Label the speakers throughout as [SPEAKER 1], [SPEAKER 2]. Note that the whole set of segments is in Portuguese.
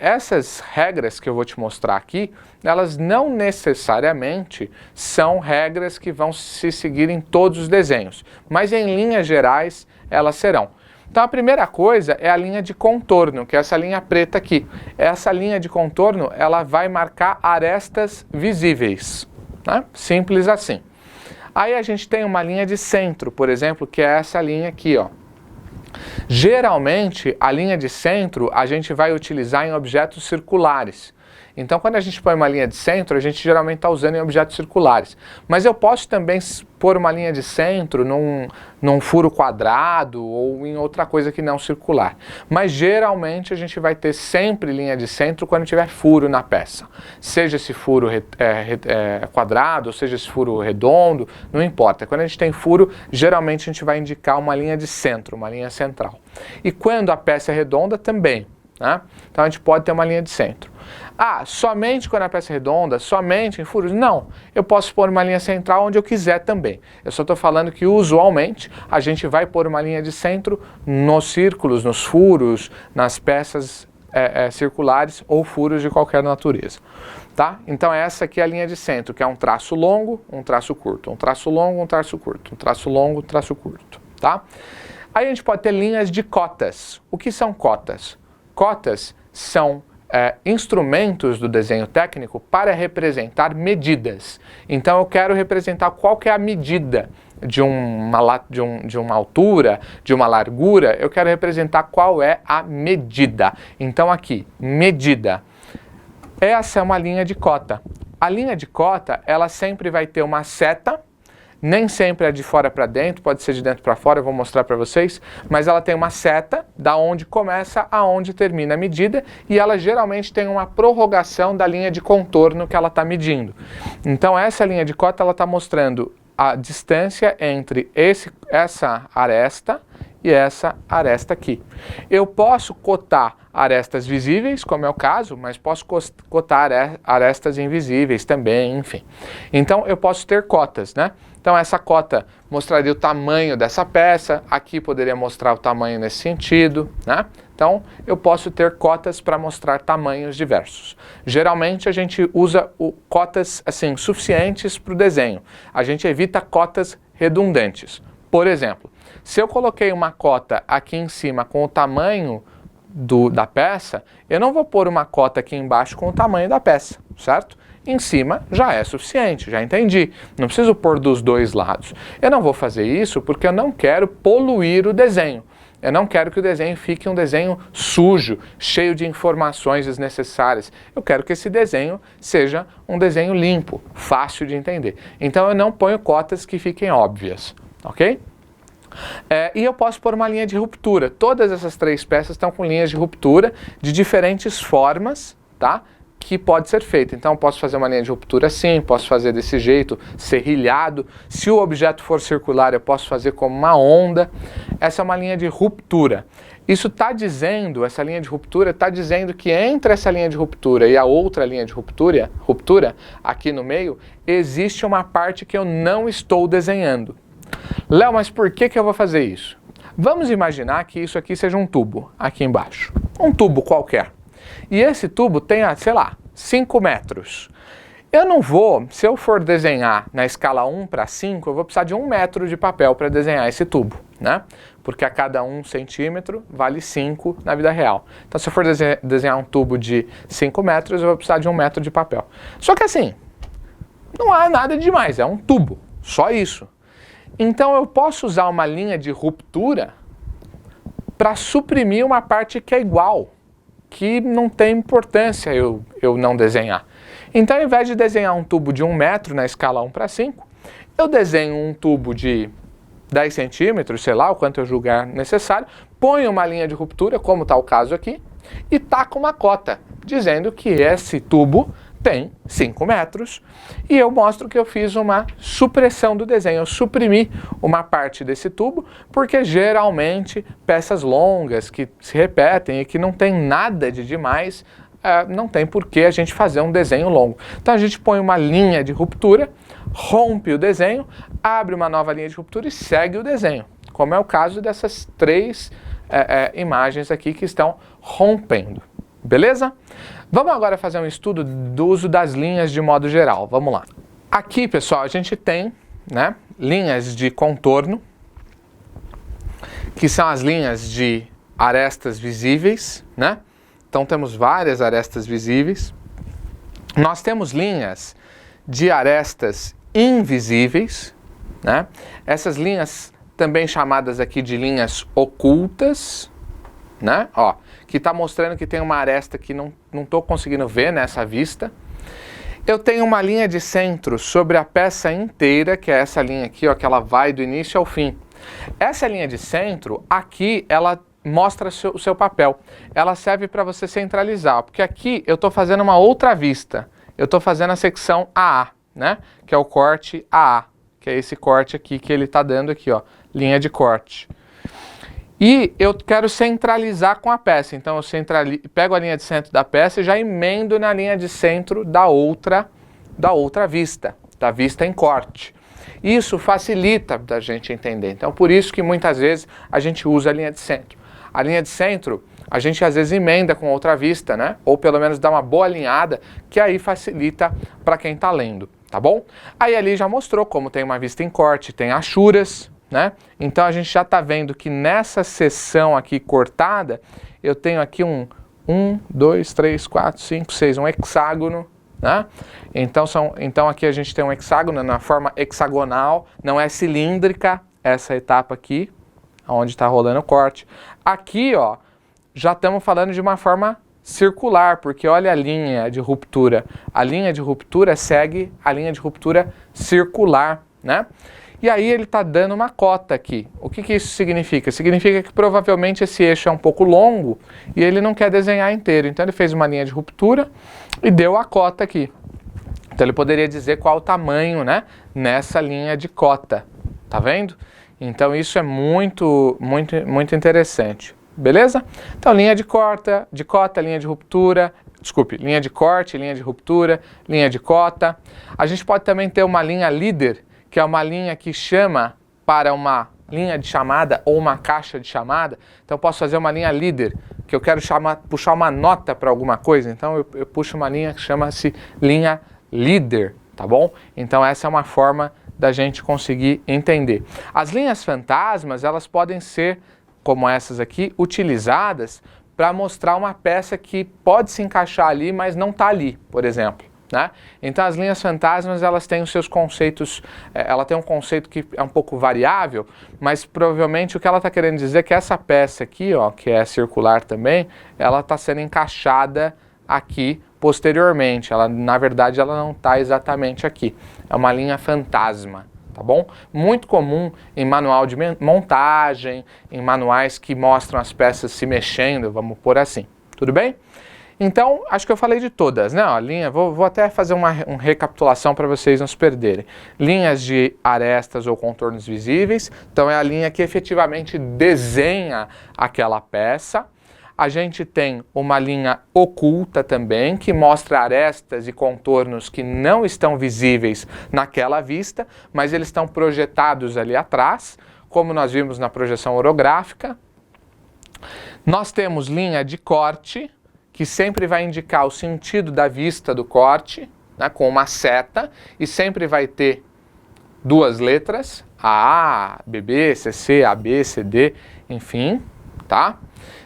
[SPEAKER 1] essas regras que eu vou te mostrar aqui, elas não necessariamente são regras que vão se seguir em todos os desenhos, mas em linhas gerais elas serão. Então a primeira coisa é a linha de contorno, que é essa linha preta aqui. Essa linha de contorno, ela vai marcar arestas visíveis, né? Simples assim. Aí a gente tem uma linha de centro, por exemplo, que é essa linha aqui, ó. Geralmente, a linha de centro a gente vai utilizar em objetos circulares. Então, quando a gente põe uma linha de centro, a gente geralmente está usando em objetos circulares. Mas eu posso também pôr uma linha de centro num furo quadrado ou em outra coisa que não circular. Mas geralmente a gente vai ter sempre linha de centro quando tiver furo na peça. Seja esse furo quadrado, ou seja esse furo redondo, não importa. Quando a gente tem furo, geralmente a gente vai indicar uma linha de centro, uma linha central. E quando a peça é redonda, também, né? Então a gente pode ter uma linha de centro. Ah, somente quando a peça é redonda, somente em furos? Não, eu posso pôr uma linha central onde eu quiser também. Eu só estou falando que usualmente a gente vai pôr uma linha de centro nos círculos, nos furos, nas peças circulares ou furos de qualquer natureza. Tá? Então essa aqui é a linha de centro, que é um traço longo, um traço curto, um traço longo, um traço curto, um traço longo, um traço curto. Tá? Aí a gente pode ter linhas de cotas. O que são cotas? Cotas são instrumentos do desenho técnico para representar medidas. Então eu quero representar qual que é a medida de uma altura, de uma largura, eu quero representar qual é a medida. Então aqui, medida. Essa é uma linha de cota. A linha de cota, ela sempre vai ter uma seta. Nem sempre é de fora para dentro, pode ser de dentro para fora, eu vou mostrar para vocês, mas ela tem uma seta da onde começa a onde termina a medida e ela geralmente tem uma prorrogação da linha de contorno que ela está medindo. Então essa linha de cota ela está mostrando a distância entre essa aresta e essa aresta aqui. Eu posso cotar arestas visíveis, como é o caso, mas posso cotar arestas invisíveis também, enfim. Então eu posso ter cotas, né? Então essa cota mostraria o tamanho dessa peça, aqui poderia mostrar o tamanho nesse sentido, né? Então eu posso ter cotas para mostrar tamanhos diversos. Geralmente a gente usa cotas assim, suficientes para o desenho. A gente evita cotas redundantes. Por exemplo, se eu coloquei uma cota aqui em cima com o tamanho da peça, eu não vou pôr uma cota aqui embaixo com o tamanho da peça, certo? Em cima já é suficiente, já entendi. Não preciso pôr dos dois lados. Eu não vou fazer isso porque eu não quero poluir o desenho. Eu não quero que o desenho fique um desenho sujo, cheio de informações desnecessárias. Eu quero que esse desenho seja um desenho limpo, fácil de entender. Então eu não ponho cotas que fiquem óbvias, ok? E eu posso pôr uma linha de ruptura. Todas essas três peças estão com linhas de ruptura de diferentes formas, tá? Que pode ser feita. Então eu posso fazer uma linha de ruptura assim, posso fazer desse jeito, serrilhado. Se o objeto for circular, eu posso fazer como uma onda. Essa é uma linha de ruptura. Isso está dizendo, essa linha de ruptura está dizendo que entre essa linha de ruptura e a outra linha de ruptura, aqui no meio, existe uma parte que eu não estou desenhando. Léo, mas por que eu vou fazer isso? Vamos imaginar que isso aqui seja um tubo, aqui embaixo. Um tubo qualquer. E esse tubo tem, sei lá, 5 metros. Eu não vou, se eu for desenhar na escala 1 para 5, eu vou precisar de 1 metro de papel para desenhar esse tubo, né? Porque a cada 1 centímetro vale 5 na vida real. Então se eu for desenhar um tubo de 5 metros, eu vou precisar de 1 metro de papel. Só que assim, não há nada demais, é um tubo, só isso. Então eu posso usar uma linha de ruptura para suprimir uma parte que é igual, que não tem importância eu não desenhar. Então ao invés de desenhar um tubo de 1 metro na escala 1 para 5, eu desenho um tubo de 10 centímetros, sei lá, o quanto eu julgar necessário, ponho uma linha de ruptura, como está o caso aqui, e taco uma cota, dizendo que esse tubo tem 5 metros, e eu mostro que eu fiz uma supressão do desenho, eu suprimi uma parte desse tubo, porque geralmente peças longas que se repetem e que não tem nada de demais, não tem por que a gente fazer um desenho longo. Então a gente põe uma linha de ruptura, rompe o desenho, abre uma nova linha de ruptura e segue o desenho, como é o caso dessas três imagens aqui que estão rompendo. Beleza? Vamos agora fazer um estudo do uso das linhas de modo geral. Vamos lá. Aqui, pessoal, a gente tem, né, linhas de contorno, que são as linhas de arestas visíveis, né? Então temos várias arestas visíveis. Nós temos linhas de arestas invisíveis, né? Essas linhas também chamadas aqui de linhas ocultas, né? Ó, que está mostrando que tem uma aresta que não estou conseguindo ver nessa vista. Eu tenho uma linha de centro sobre a peça inteira, que é essa linha aqui, ó, que ela vai do início ao fim. Essa linha de centro, aqui, ela mostra o seu papel. Ela serve para você centralizar, porque aqui eu estou fazendo uma outra vista. Eu estou fazendo a secção AA, né? Que é o corte AA, que é esse corte aqui que ele está dando aqui, ó, linha de corte. E eu quero centralizar com a peça, então eu pego a linha de centro da peça e já emendo na linha de centro da outra vista, da vista em corte. Isso facilita da gente entender, então por isso que muitas vezes a gente usa a linha de centro. A linha de centro a gente às vezes emenda com outra vista, né? Ou pelo menos dá uma boa alinhada, que aí facilita para quem está lendo, tá bom? Aí ali já mostrou como tem uma vista em corte, tem achuras, né? Então a gente já está vendo que nessa seção aqui cortada, eu tenho aqui um 2, 3, 4, 5, 6, um hexágono, né? Então aqui a gente tem um hexágono na forma hexagonal, não é cilíndrica essa etapa aqui, onde está rolando o corte. Aqui, ó, já estamos falando de uma forma circular, porque olha a linha de ruptura. A linha de ruptura segue a linha de ruptura circular, né? E aí ele está dando uma cota aqui. O que isso significa? Significa que provavelmente esse eixo é um pouco longo e ele não quer desenhar inteiro. Então ele fez uma linha de ruptura e deu a cota aqui. Então ele poderia dizer qual o tamanho, né, nessa linha de cota. Tá vendo? Então isso é muito interessante. Beleza? Então linha de cota, linha de ruptura, linha de corte, linha de ruptura, linha de cota. A gente pode também ter uma linha líder, que é uma linha que chama para uma linha de chamada ou uma caixa de chamada. Então eu posso fazer uma linha líder, que eu quero puxar uma nota para alguma coisa. Então eu puxo uma linha que chama-se linha líder, tá bom? Então essa é uma forma da gente conseguir entender. As linhas fantasmas, elas podem ser, como essas aqui, utilizadas para mostrar uma peça que pode se encaixar ali, mas não está ali, por exemplo. Né? Então as linhas fantasmas, elas têm os seus conceitos, ela tem um conceito que é um pouco variável, mas provavelmente o que ela está querendo dizer é que essa peça aqui, ó, que é circular também, ela está sendo encaixada aqui posteriormente. Ela, na verdade, ela não está exatamente aqui. É uma linha fantasma, tá bom? Muito comum em manual de montagem, em manuais que mostram as peças se mexendo, vamos pôr assim. Tudo bem? Então, acho que eu falei de todas, né? Ó, vou até fazer uma recapitulação para vocês não se perderem. Linhas de arestas ou contornos visíveis, então é a linha que efetivamente desenha aquela peça. A gente tem uma linha oculta também, que mostra arestas e contornos que não estão visíveis naquela vista, mas eles estão projetados ali atrás, como nós vimos na projeção orográfica. Nós temos linha de corte, que sempre vai indicar o sentido da vista do corte, né, com uma seta, e sempre vai ter duas letras, AA, BB, CC, AB, CD, enfim, tá?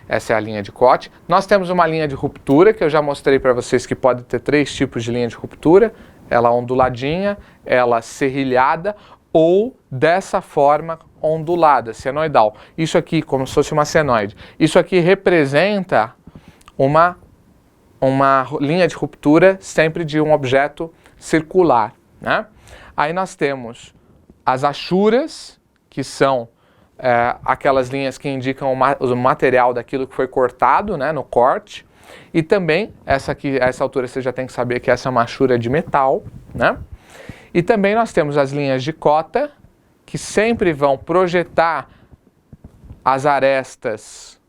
[SPEAKER 1] Essa é a linha de corte. Nós temos uma linha de ruptura, que eu já mostrei para vocês que pode ter 3 tipos de linha de ruptura, ela onduladinha, ela serrilhada, ou dessa forma ondulada, senoidal. Isso aqui, como se fosse uma senoide. Isso aqui representa uma linha de ruptura sempre de um objeto circular, né? Aí nós temos as achuras, que são aquelas linhas que indicam o material daquilo que foi cortado, né, no corte. E também, essa altura você já tem que saber que essa é uma achura de metal, né? E também nós temos as linhas de cota, que sempre vão projetar as arestas,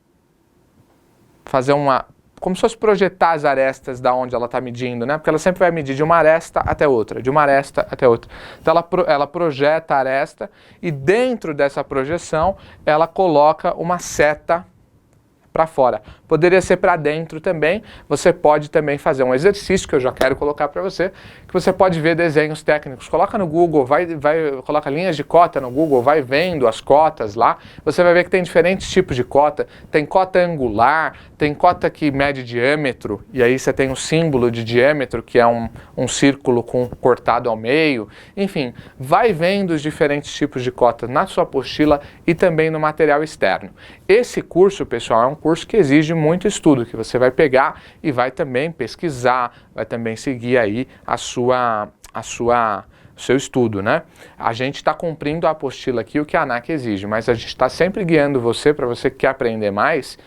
[SPEAKER 1] como se fosse projetar as arestas da onde ela está medindo, né? Porque ela sempre vai medir de uma aresta até outra, de uma aresta até outra. Então ela projeta a aresta e dentro dessa projeção ela coloca uma seta para fora. Poderia ser para dentro também. Você pode também fazer um exercício que eu já quero colocar para você, que você pode ver desenhos técnicos. Coloca no Google, coloca linhas de cota no Google, vai vendo as cotas lá. Você vai ver que tem diferentes tipos de cota. Tem cota angular, tem cota que mede diâmetro, e aí você tem o símbolo de diâmetro, que é um círculo cortado ao meio. Enfim, vai vendo os diferentes tipos de cota na sua apostila e também no material externo. Esse curso, pessoal, é um curso que exige muito estudo, que você vai pegar e vai também pesquisar, vai também seguir aí o seu estudo, né? A gente está cumprindo a apostila aqui, o que a ANAC exige, mas a gente está sempre guiando você, para você que quer aprender mais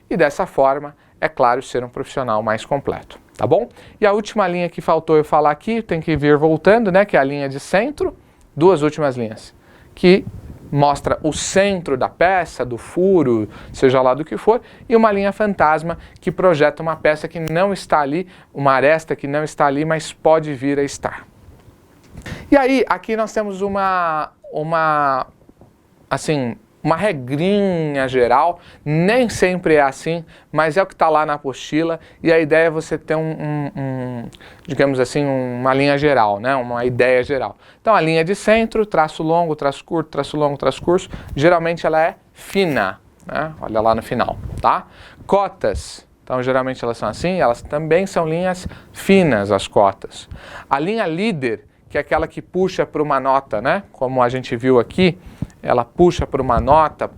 [SPEAKER 1] e dessa forma, é claro, ser um profissional mais completo, tá bom? E a última linha que faltou eu falar aqui, tem que vir voltando, né? Que é a linha de centro, duas últimas linhas, que mostra o centro da peça, do furo, seja lá do que for, e uma linha fantasma que projeta uma peça que não está ali, uma aresta que não está ali, mas pode vir a estar. E aí, aqui nós temos uma regrinha geral, nem sempre é assim, mas é o que está lá na apostila, e a ideia é você ter digamos assim, uma linha geral, né? Uma ideia geral. Então a linha de centro, traço longo, traço curto, traço longo, traço curto, geralmente ela é fina, né? Olha lá no final, tá? Cotas, então geralmente elas são assim, elas também são linhas finas, as cotas. A linha líder, que é aquela que puxa para uma nota, né? Como a gente viu aqui, ela puxa para uma nota,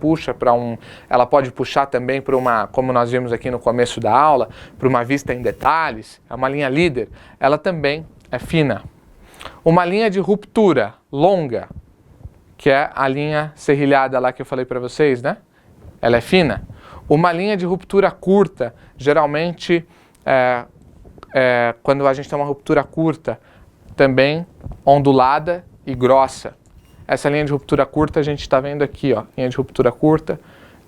[SPEAKER 1] ela pode puxar também para uma, como nós vimos aqui no começo da aula, para uma vista em detalhes, é uma linha líder, ela também é fina. Uma linha de ruptura longa, que é a linha serrilhada lá que eu falei para vocês, né? Ela é fina. Uma linha de ruptura curta, geralmente, quando a gente tem uma ruptura curta, também ondulada e grossa. Essa linha de ruptura curta a gente está vendo aqui, ó, linha de ruptura curta,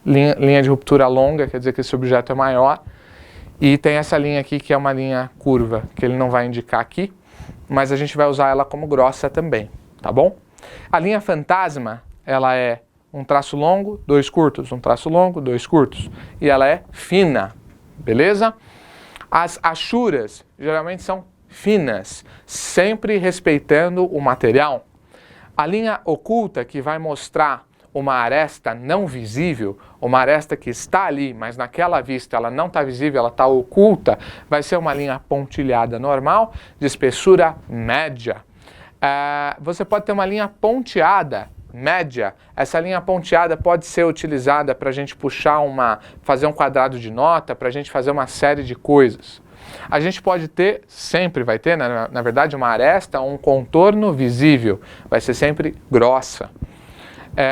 [SPEAKER 1] linha de ruptura longa, quer dizer que esse objeto é maior, e tem essa linha aqui que é uma linha curva, que ele não vai indicar aqui, mas a gente vai usar ela como grossa também, tá bom? A linha fantasma, ela é um traço longo, dois curtos, um traço longo, dois curtos, e ela é fina, beleza? As achuras geralmente são finas, sempre respeitando o material. A linha oculta, que vai mostrar uma aresta não visível, uma aresta que está ali, mas naquela vista ela não está visível, ela está oculta, vai ser uma linha pontilhada normal, de espessura média. Você pode ter uma linha ponteada média. Essa linha ponteada pode ser utilizada para a gente fazer um quadrado de nota, para a gente fazer uma série de coisas. A gente pode ter, sempre vai ter, né, na verdade, uma aresta, um contorno visível, vai ser sempre grossa.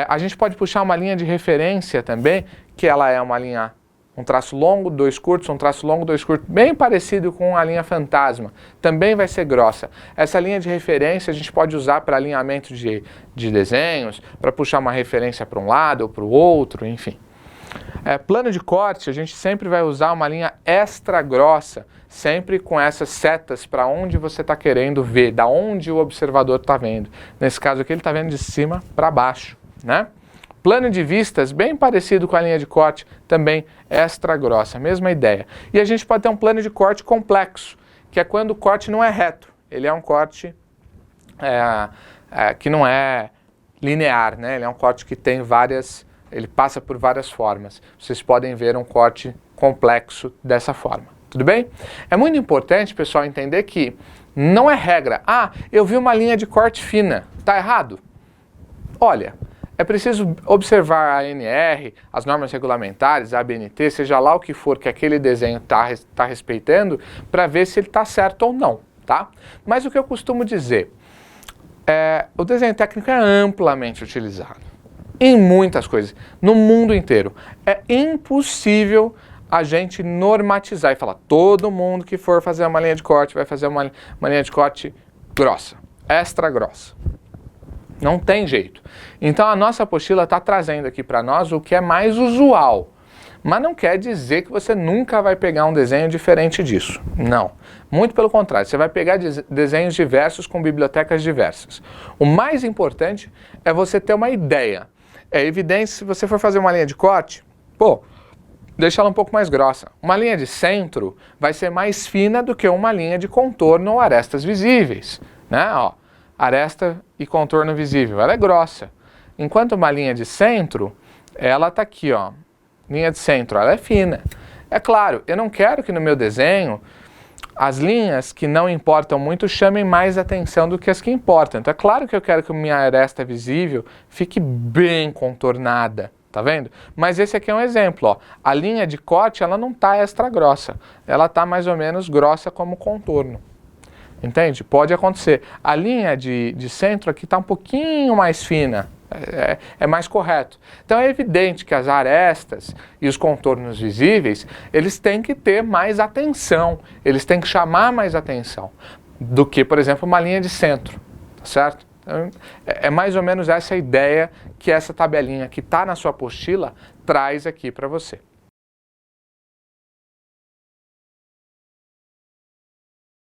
[SPEAKER 1] A gente pode puxar uma linha de referência também, que ela é uma linha, um traço longo, dois curtos, um traço longo, dois curtos, bem parecido com a linha fantasma, também vai ser grossa. Essa linha de referência a gente pode usar para alinhamento de desenhos, para puxar uma referência para um lado ou para o outro, enfim. Plano de corte, a gente sempre vai usar uma linha extra grossa, sempre com essas setas para onde você está querendo ver, da onde o observador está vendo. Nesse caso aqui ele está vendo de cima para baixo, né? Plano de vistas, bem parecido com a linha de corte, também extra grossa, mesma ideia. E a gente pode ter um plano de corte complexo, que é quando o corte não é reto, ele é um corte que não é linear, né? Ele é um corte que tem ele passa por várias formas. Vocês podem ver um corte complexo dessa forma. Tudo bem? É muito importante, pessoal, entender que não é regra. Eu vi uma linha de corte fina. Está errado? Olha, é preciso observar a ANR, as normas regulamentares, a ABNT, seja lá o que for que aquele desenho está respeitando, para ver se ele está certo ou não, tá? Mas o que eu costumo dizer, o desenho técnico é amplamente utilizado em muitas coisas, no mundo inteiro. É impossível a gente normatizar e falar, todo mundo que for fazer uma linha de corte vai fazer uma linha de corte grossa, extra grossa. Não tem jeito. Então a nossa apostila está trazendo aqui para nós o que é mais usual. Mas não quer dizer que você nunca vai pegar um desenho diferente disso. Não. Muito pelo contrário, você vai pegar desenhos diversos com bibliotecas diversas. O mais importante é você ter uma ideia. É evidente, se você for fazer uma linha de corte, Pô, deixa ela um pouco mais grossa. Uma linha de centro vai ser mais fina do que uma linha de contorno ou arestas visíveis, né? Ó, aresta e contorno visível, ela é grossa. Enquanto uma linha de centro, ela tá aqui, ó. Linha de centro, ela é fina. É claro, eu não quero que no meu desenho as linhas que não importam muito chamem mais atenção do que as que importam. Então é claro que eu quero que a minha aresta visível fique bem contornada, tá vendo? Mas esse aqui é um exemplo, ó. A linha de corte, ela não tá extra grossa. Ela tá mais ou menos grossa como contorno. Entende? Pode acontecer. A linha de centro aqui tá um pouquinho mais fina. É mais correto. Então é evidente que as arestas e os contornos visíveis, eles têm que ter mais atenção, eles têm que chamar mais atenção do que, por exemplo, uma linha de centro, tá certo? Então, é mais ou menos essa ideia que essa tabelinha que está na sua apostila traz aqui para você.